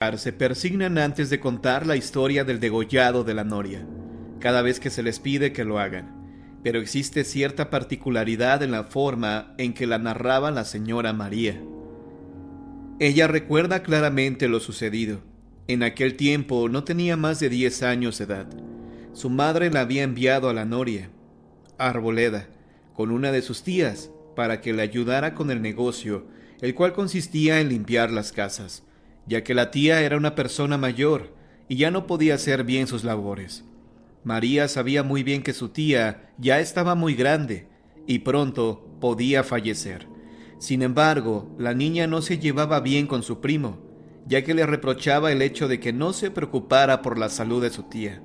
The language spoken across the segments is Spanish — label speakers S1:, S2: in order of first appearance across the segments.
S1: Se persignan antes de contar la historia del degollado de la noria, cada vez que se les pide que lo hagan, pero existe cierta particularidad en la forma en que la narraba la señora María. Ella recuerda claramente lo sucedido. En aquel tiempo no tenía más de 10 años de edad. Su madre la había enviado a la noria, a Arboleda, con una de sus tías, para que le ayudara con el negocio, el cual consistía en limpiar las casas, ya que la tía era una persona mayor y ya no podía hacer bien sus labores. María sabía muy bien que su tía ya estaba muy grande y pronto podía fallecer. Sin embargo, la niña no se llevaba bien con su primo, ya que le reprochaba el hecho de que no se preocupara por la salud de su tía,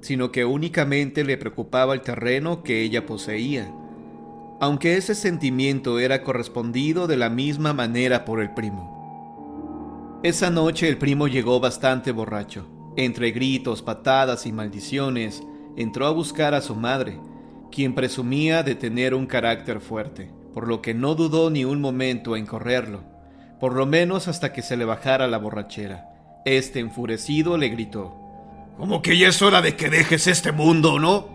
S1: sino que únicamente le preocupaba el terreno que ella poseía, aunque ese sentimiento era correspondido de la misma manera por el primo. Esa noche el primo llegó bastante borracho. Entre gritos, patadas y maldiciones, entró a buscar a su madre, quien presumía de tener un carácter fuerte, por lo que no dudó ni un momento en correrlo, por lo menos hasta que se le bajara la borrachera. Enfurecido, le gritó:
S2: «¿Cómo que ya es hora de que dejes este mundo, no?»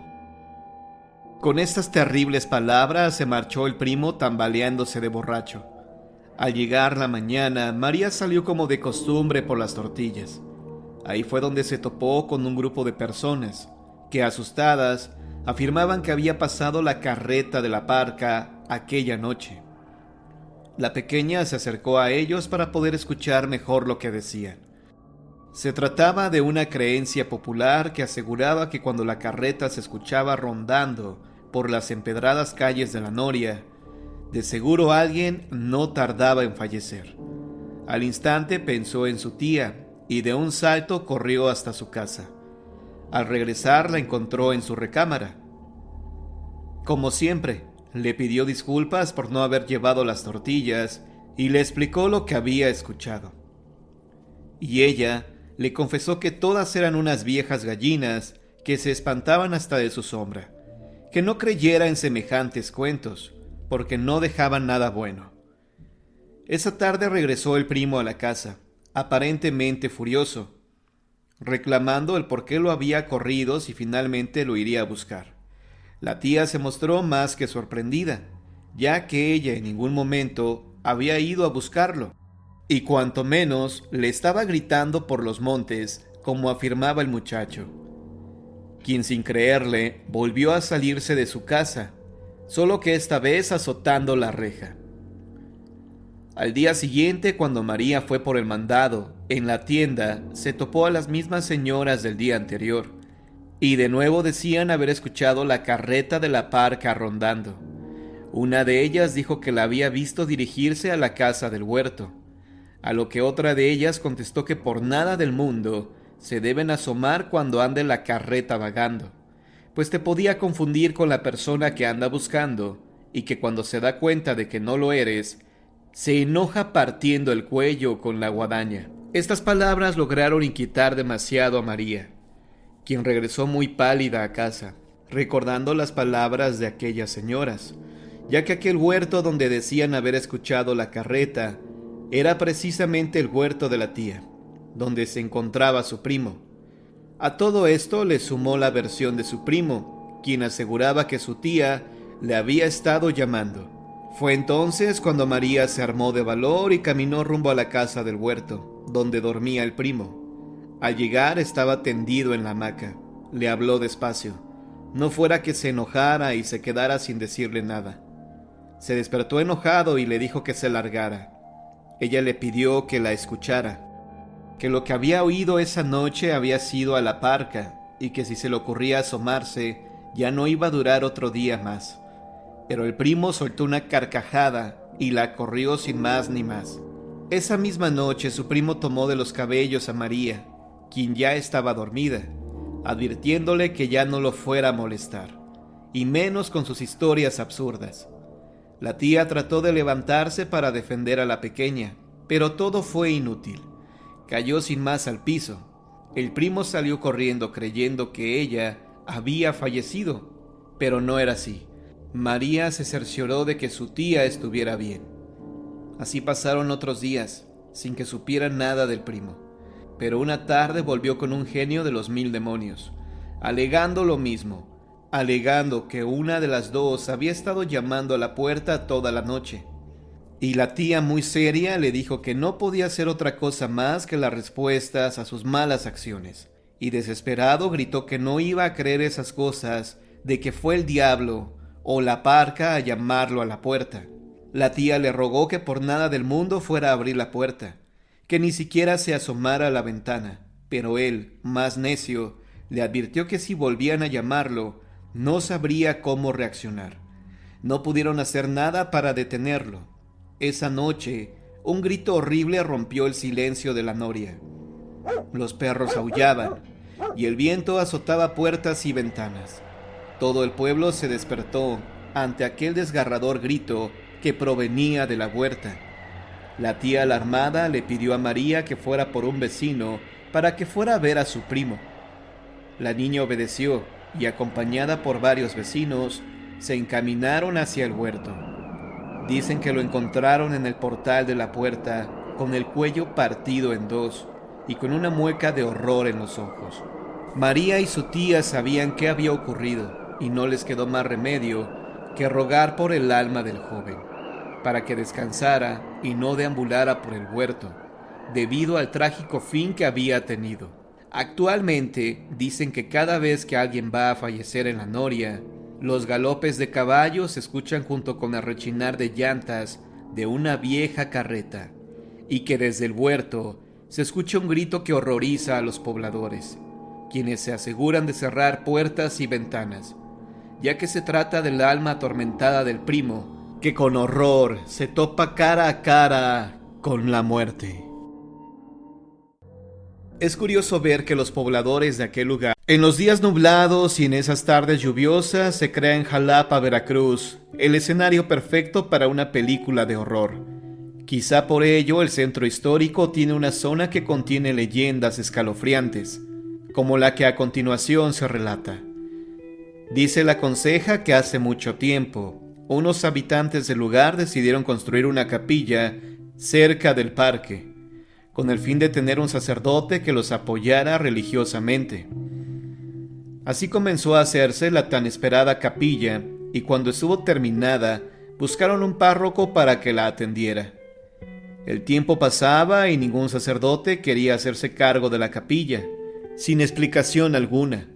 S1: Con estas terribles palabras se marchó el primo tambaleándose de borracho. Al llegar la mañana, María salió como de costumbre por las tortillas. Ahí fue donde se topó con un grupo de personas que, asustadas, afirmaban que había pasado la carreta de la parca aquella noche. La pequeña se acercó a ellos para poder escuchar mejor lo que decían. Se trataba de una creencia popular que aseguraba que cuando la carreta se escuchaba rondando por las empedradas calles de la noria, de seguro alguien no tardaba en fallecer. Al instante pensó en su tía y de un salto corrió hasta su casa. Al regresar la encontró en su recámara. Como siempre, le pidió disculpas por no haber llevado las tortillas y le explicó lo que había escuchado. Y ella le confesó que todas eran unas viejas gallinas que se espantaban hasta de su sombra, que no creyera en semejantes cuentos, porque no dejaban nada bueno. Esa tarde regresó el primo a la casa, aparentemente furioso, reclamando el por qué lo había corrido si finalmente lo iría a buscar. La tía se mostró más que sorprendida, ya que ella en ningún momento había ido a buscarlo, y cuanto menos le estaba gritando por los montes, como afirmaba el muchacho, quien sin creerle volvió a salirse de su casa, solo que esta vez azotando la reja. Al día siguiente, cuando María fue por el mandado, en la tienda se topó a las mismas señoras del día anterior, y de nuevo decían haber escuchado la carreta de la parca rondando. Una de ellas dijo que la había visto dirigirse a la casa del huerto, a lo que otra de ellas contestó que por nada del mundo se deben asomar cuando ande la carreta vagando, pues te podía confundir con la persona que anda buscando, y que cuando se da cuenta de que no lo eres, se enoja partiendo el cuello con la guadaña. Estas palabras lograron inquietar demasiado a María, quien regresó muy pálida a casa, recordando las palabras de aquellas señoras, ya que aquel huerto donde decían haber escuchado la carreta era precisamente el huerto de la tía, donde se encontraba su primo. A todo esto le sumó la versión de su primo, quien aseguraba que su tía le había estado llamando. Fue entonces cuando María se armó de valor y caminó rumbo a la casa del huerto, donde dormía el primo. Al llegar estaba tendido en la hamaca. Le habló despacio, no fuera que se enojara y se quedara sin decirle nada. Se despertó enojado y le dijo que se largara. Ella le pidió que la escuchara, que lo que había oído esa noche había sido a la parca y que si se le ocurría asomarse ya no iba a durar otro día más. Pero el primo soltó una carcajada y la corrió sin más ni más. Esa misma noche su primo tomó de los cabellos a María, quien ya estaba dormida, advirtiéndole que ya no lo fuera a molestar, y menos con sus historias absurdas. La tía trató de levantarse para defender a la pequeña, pero todo fue inútil. Cayó sin más al piso. El primo salió corriendo creyendo que ella había fallecido, pero no era así. María se cercioró de que su tía estuviera bien. Así pasaron otros días, sin que supiera nada del primo. Pero una tarde volvió con un genio de los 1000 demonios, alegando lo mismo, alegando que una de las dos había estado llamando a la puerta toda la noche. Y la tía, muy seria, le dijo que no podía hacer otra cosa más que las respuestas a sus malas acciones. Y desesperado gritó que no iba a creer esas cosas, de que fue el diablo o la parca a llamarlo a la puerta. La tía le rogó que por nada del mundo fuera a abrir la puerta, que ni siquiera se asomara a la ventana, pero él, más necio, le advirtió que si volvían a llamarlo, no sabría cómo reaccionar. No pudieron hacer nada para detenerlo. Esa noche, un grito horrible rompió el silencio de la noria. Los perros aullaban, y el viento azotaba puertas y ventanas. Todo el pueblo se despertó ante aquel desgarrador grito que provenía de la huerta. La tía alarmada le pidió a María que fuera por un vecino para que fuera a ver a su primo. La niña obedeció y, acompañada por varios vecinos, se encaminaron hacia el huerto. Dicen que lo encontraron en el portal de la puerta, con el cuello partido en dos y con una mueca de horror en los ojos. María y su tía sabían qué había ocurrido y no les quedó más remedio que rogar por el alma del joven, para que descansara y no deambulara por el huerto, debido al trágico fin que había tenido. Actualmente dicen que cada vez que alguien va a fallecer en la noria, los galopes de caballos se escuchan junto con el rechinar de llantas de una vieja carreta, y que desde el huerto se escucha un grito que horroriza a los pobladores, quienes se aseguran de cerrar puertas y ventanas, ya que se trata del alma atormentada del primo, que con horror se topa cara a cara con la muerte. Es curioso ver que los pobladores de aquel lugar, en los días nublados y en esas tardes lluviosas, se crea en Jalapa, Veracruz, el escenario perfecto para una película de horror. Quizá por ello el centro histórico tiene una zona que contiene leyendas escalofriantes, como la que a continuación se relata. Dice la conceja que hace mucho tiempo, unos habitantes del lugar decidieron construir una capilla cerca del parque, con el fin de tener un sacerdote que los apoyara religiosamente. Así comenzó a hacerse la tan esperada capilla, y cuando estuvo terminada, buscaron un párroco para que la atendiera. El tiempo pasaba y ningún sacerdote quería hacerse cargo de la capilla, sin explicación alguna.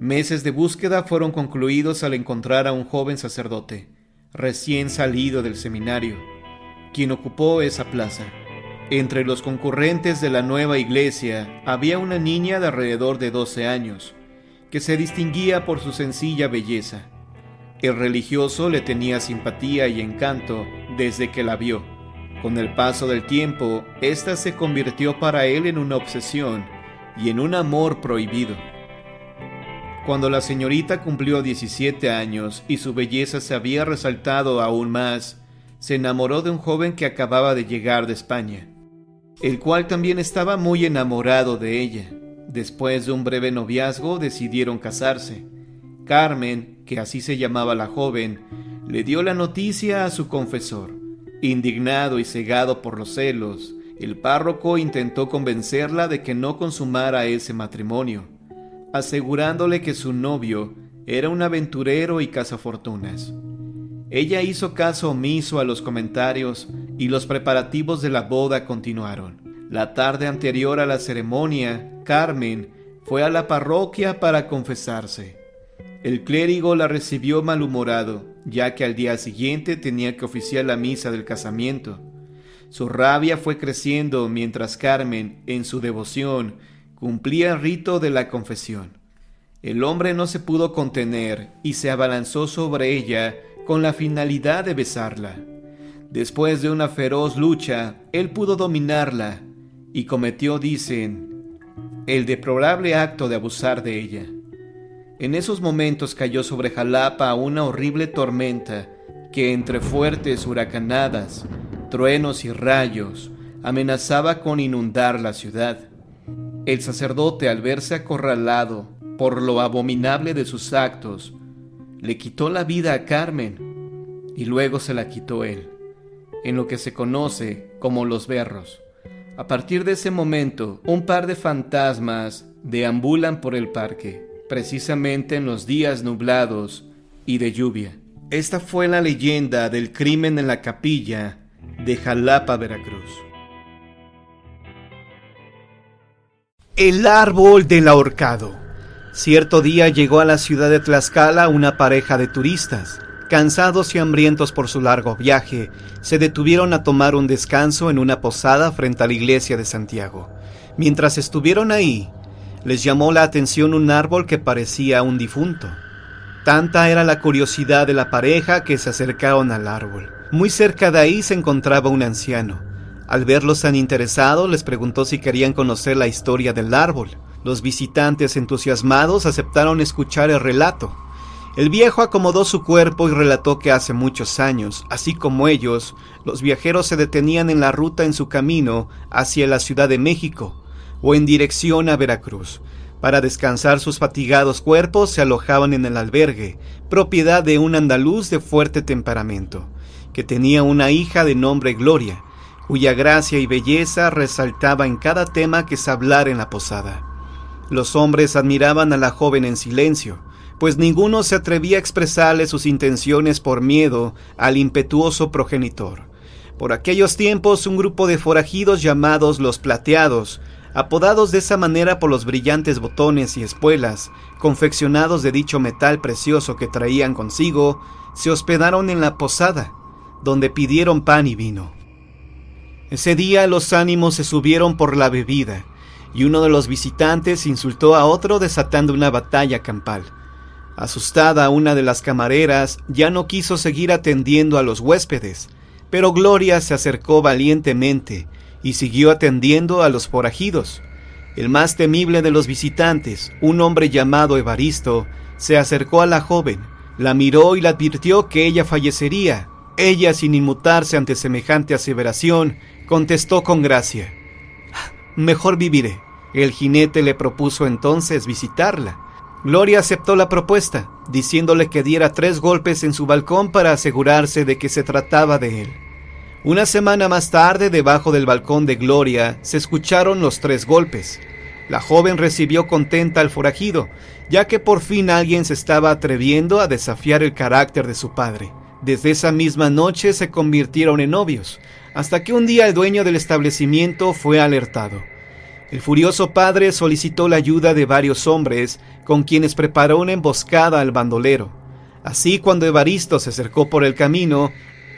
S1: Meses de búsqueda fueron concluidos al encontrar a un joven sacerdote, recién salido del seminario, quien ocupó esa plaza. Entre los concurrentes de la nueva iglesia había una niña de alrededor de 12 años, que se distinguía por su sencilla belleza. El religioso le tenía simpatía y encanto desde que la vio. Con el paso del tiempo, ésta se convirtió para él en una obsesión y en un amor prohibido. Cuando la señorita cumplió 17 años y su belleza se había resaltado aún más, se enamoró de un joven que acababa de llegar de España, el cual también estaba muy enamorado de ella. Después de un breve noviazgo decidieron casarse. Carmen, que así se llamaba la joven, le dio la noticia a su confesor. Indignado y cegado por los celos, el párroco intentó convencerla de que no consumara ese matrimonio, asegurándole que su novio era un aventurero y cazafortunas. Ella hizo caso omiso a los comentarios y los preparativos de la boda continuaron. La tarde anterior a la ceremonia, Carmen fue a la parroquia para confesarse. El clérigo la recibió malhumorado, ya que al día siguiente tenía que oficiar la misa del casamiento. Su rabia fue creciendo mientras Carmen, en su devoción, cumplía el rito de la confesión. El hombre no se pudo contener y se abalanzó sobre ella con la finalidad de besarla. Después de una feroz lucha, él pudo dominarla y cometió, dicen, el deplorable acto de abusar de ella. En esos momentos cayó sobre Jalapa una horrible tormenta que, entre fuertes huracanadas, truenos y rayos, amenazaba con inundar la ciudad. El sacerdote, al verse acorralado por lo abominable de sus actos, le quitó la vida a Carmen y luego se la quitó él. en lo que se conoce como Los Berros. A partir de ese momento, un par de fantasmas deambulan por el parque, precisamente en los días nublados y de lluvia. Esta fue la leyenda del crimen en la capilla de Jalapa, Veracruz.
S3: El árbol del ahorcado. Cierto día llegó a la ciudad de Tlaxcala una pareja de turistas. Cansados y hambrientos por su largo viaje, se detuvieron a tomar un descanso en una posada frente a la iglesia de Santiago. Mientras estuvieron ahí, les llamó la atención un árbol que parecía un difunto. Tanta era la curiosidad de la pareja que se acercaron al árbol. Muy cerca de ahí se encontraba un anciano. Al verlos tan interesados, les preguntó si querían conocer la historia del árbol. Los visitantes entusiasmados aceptaron escuchar el relato. El viejo acomodó su cuerpo y relató que hace muchos años, así como ellos, los viajeros se detenían en la ruta en su camino hacia la Ciudad de México o en dirección a Veracruz. Para descansar sus fatigados cuerpos se alojaban en el albergue, propiedad de un andaluz de fuerte temperamento, que tenía una hija de nombre Gloria, cuya gracia y belleza resaltaba en cada tema que se hablara en la posada. Los hombres admiraban a la joven en silencio, pues ninguno se atrevía a expresarle sus intenciones por miedo al impetuoso progenitor. Por aquellos tiempos, un grupo de forajidos llamados los Plateados, apodados de esa manera por los brillantes botones y espuelas confeccionados de dicho metal precioso que traían consigo, se hospedaron en la posada, donde pidieron pan y vino. Ese día los ánimos se subieron por la bebida, y uno de los visitantes insultó a otro desatando una batalla campal. Asustada, una de las camareras ya no quiso seguir atendiendo a los huéspedes, pero Gloria se acercó valientemente y siguió atendiendo a los forajidos. El más temible de los visitantes, un hombre llamado Evaristo, se acercó a la joven, la miró y la advirtió que ella fallecería. Ella, sin inmutarse ante semejante aseveración, contestó con gracia: «Mejor viviré». El jinete le propuso entonces visitarla. Gloria aceptó la propuesta, diciéndole que diera 3 golpes en su balcón para asegurarse de que se trataba de él. Una semana más tarde, debajo del balcón de Gloria, se escucharon los 3 golpes. La joven recibió contenta al forajido, ya que por fin alguien se estaba atreviendo a desafiar el carácter de su padre. Desde esa misma noche se convirtieron en novios, hasta que un día el dueño del establecimiento fue alertado. El furioso padre solicitó la ayuda de varios hombres, con quienes preparó una emboscada al bandolero. Así, cuando Evaristo se acercó por el camino,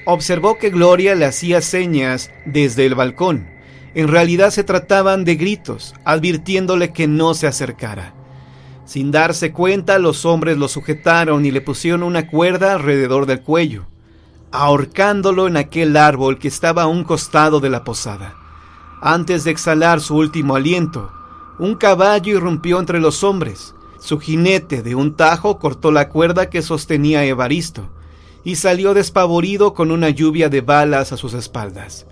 S3: observó que Gloria le hacía señas desde el balcón. En realidad se trataban de gritos, advirtiéndole que no se acercara. Sin darse cuenta, los hombres lo sujetaron y le pusieron una cuerda alrededor del cuello, ahorcándolo en aquel árbol que estaba a un costado de la posada. Antes de exhalar su último aliento, un caballo irrumpió entre los hombres. Su jinete de un tajo cortó la cuerda que sostenía a Evaristo y salió despavorido con una lluvia de balas a sus espaldas.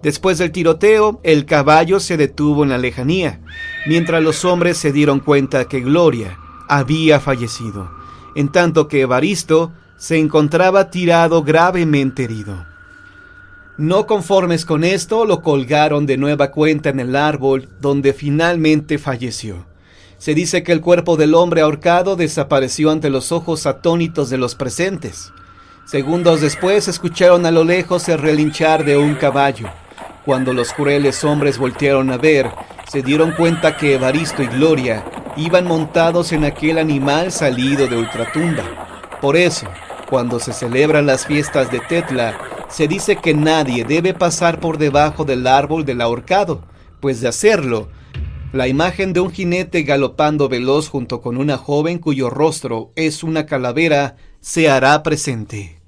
S3: Después del tiroteo, el caballo se detuvo en la lejanía, mientras los hombres se dieron cuenta que Gloria había fallecido, en tanto que Evaristo se encontraba tirado gravemente herido. No conformes con esto, lo colgaron de nueva cuenta en el árbol, donde finalmente falleció. Se dice que el cuerpo del hombre ahorcado desapareció ante los ojos atónitos de los presentes. Segundos después escucharon a lo lejos el relinchar de un caballo. Cuando los crueles hombres voltearon a ver, se dieron cuenta que Evaristo y Gloria iban montados en aquel animal salido de ultratumba. Por eso, cuando se celebran las fiestas de Tetla, se dice que nadie debe pasar por debajo del árbol del ahorcado, pues de hacerlo, la imagen de un jinete galopando veloz junto con una joven cuyo rostro es una calavera se hará presente.